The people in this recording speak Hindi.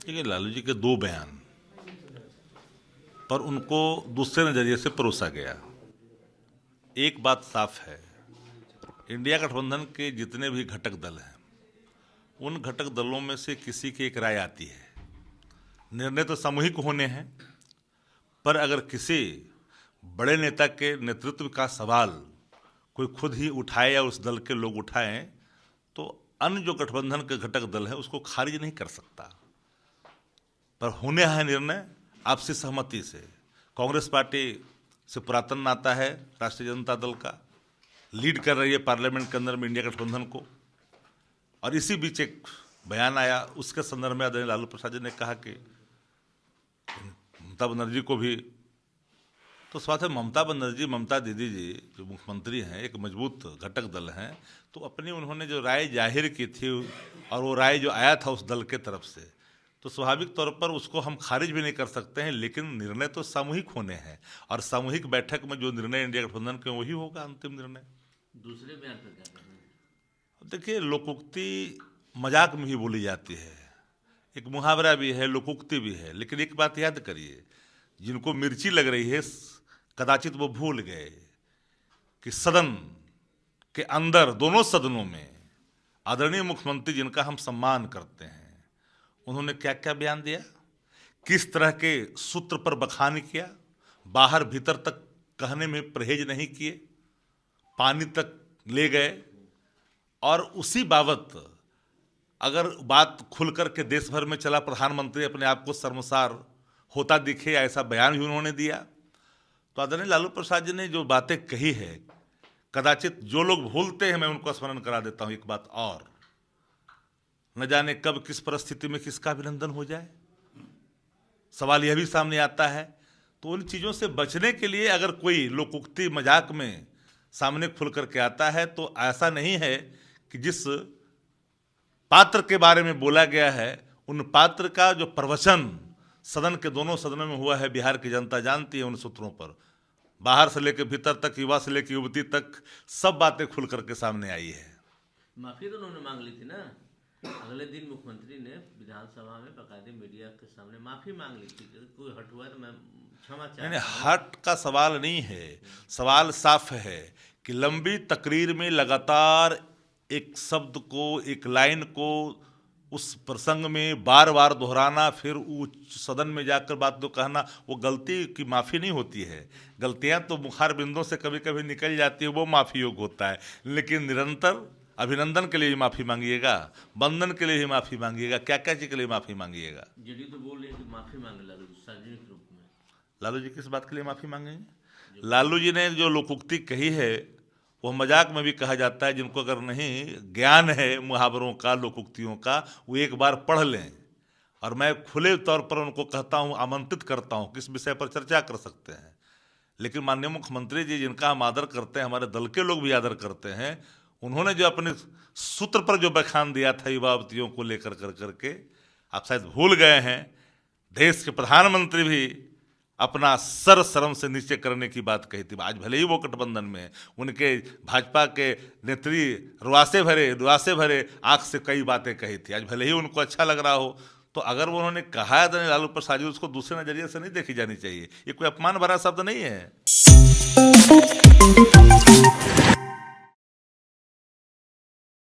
देखिए, लालू जी के दो बयान पर उनको दूसरे नजरिए से परोसा गया। एक बात साफ है, इंडिया गठबंधन के जितने भी घटक दल हैं उन घटक दलों में से किसी की एक राय आती है। निर्णय तो सामूहिक होने हैं, पर अगर किसी बड़े नेता के नेतृत्व का सवाल कोई खुद ही उठाए या उस दल के लोग उठाएं तो अन्य जो गठबंधन के घटक दल है उसको खारिज नहीं कर सकता। पर होने है निर्णय आपसी सहमति से। कांग्रेस पार्टी से पुरातन नाता है राष्ट्रीय जनता दल का, लीड कर रही है पार्लियामेंट के अंदर में इंडिया गठबंधन को। और इसी बीच एक बयान आया, उसके संदर्भ में आदरणीय लालू प्रसाद जी ने कहा कि ममता बनर्जी को भी, तो साथ है ममता दीदी जी जो मुख्यमंत्री हैं, एक मजबूत घटक दल हैं, तो अपनी उन्होंने जो राय जाहिर की थी और वो राय जो आया था उस दल के तरफ से, तो स्वाभाविक तौर पर उसको हम खारिज भी नहीं कर सकते हैं। लेकिन निर्णय तो सामूहिक होने हैं और सामूहिक बैठक में जो निर्णय इंडिया गठबंधन के वही होगा अंतिम निर्णय। दूसरे बयान पर क्या कहना है? देखिए, लोकोक्ति मजाक में ही बोली जाती है, एक मुहावरा भी है, लोकोक्ति भी है। लेकिन एक बात याद करिए, जिनको मिर्ची लग रही है कदाचित वो भूल गए कि सदन के अंदर दोनों सदनों में आदरणीय मुख्यमंत्री जिनका हम सम्मान करते हैं उन्होंने क्या क्या बयान दिया, किस तरह के सूत्र पर बखान किया, बाहर भीतर तक कहने में परहेज नहीं किए, पानी तक ले गए। और उसी बाबत अगर बात खुल करके देश भर में चला, प्रधानमंत्री अपने आप को शर्मसार होता दिखे, ऐसा बयान भी उन्होंने दिया। तो आदरणीय लालू प्रसाद जी ने जो बातें कही है, कदाचित जो लोग भूलते हैं मैं उनको स्मरण करा देता हूं एक बात और, न जाने कब किस परिस्थिति में किसका अभिनंदन हो जाए, सवाल यह भी सामने आता है। तो उन चीज़ों से बचने के लिए अगर कोई लोकोक्ति मजाक में सामने खुल करके आता है तो ऐसा नहीं है कि जिस पात्र के बारे में बोला गया है उन पात्र का जो प्रवचन सदन के दोनों सदनों में हुआ है, बिहार की जनता जानती है उन सूत्रों पर, बाहर से लेकर भीतर तक, युवा से लेकर युवती तक, सब बातें खुल करके सामने आई है। माफी तो उन्होंने मांग ली थी ना, अगले दिन मुख्यमंत्री ने विधानसभा में बकायदे मीडिया के सामने माफी मांग ली थी, कोई हट हुआ तो मैं क्षमा चाहता हूं। हट का सवाल नहीं है, सवाल साफ है कि लंबी तकरीर में लगातार एक शब्द को, एक लाइन को उस प्रसंग में बार बार दोहराना, फिर उच्च सदन में जाकर बात तो कहना, वो गलती की माफ़ी नहीं होती है। गलतियां तो मुखार बिंदों से कभी कभी निकल जाती है, वो माफ़ी योग्य होता है। लेकिन निरंतर अभिनंदन के लिए भी माफ़ी मांगिएगा, वंदन के लिए भी माफ़ी मांगिएगा, क्या क्या चीज़ के लिए माफ़ी मांगिएगा। जेडी तो बोल रहे हैं कि माफ़ी मांगे लालू जी सार्वजनिक रूप में। लालू जी किस बात के लिए माफ़ी मांगेंगे? लालू जी ने जो लोकोक्ति कही है वो मजाक में भी कहा जाता है, जिनको अगर नहीं ज्ञान है मुहावरों का, लोकोक्तियों का, वो एक बार पढ़ लें। और मैं खुले तौर पर उनको कहता हूँ, आमंत्रित करता हूँ, किस विषय पर चर्चा कर सकते हैं। लेकिन माननीय मुख्यमंत्री जी जिनका हम आदर करते हैं, हमारे दल के लोग भी आदर करते हैं, उन्होंने जो अपने सूत्र पर जो बखान दिया था युवावतियों को लेकर करके, आप शायद भूल गए हैं, देश के प्रधानमंत्री भी अपना सर शर्म से नीचे करने की बात कही थी। आज भले ही वो गठबंधन में, उनके भाजपा के नेत्री रुआसे भरे आंख से कई बातें कही थी, आज भले ही उनको अच्छा लग रहा हो। तो अगर वो उन्होंने कहा है लालू प्रसाद जी, उसको दूसरे नजरिए से नहीं देखी जानी चाहिए। ये कोई अपमान भरा शब्द नहीं है।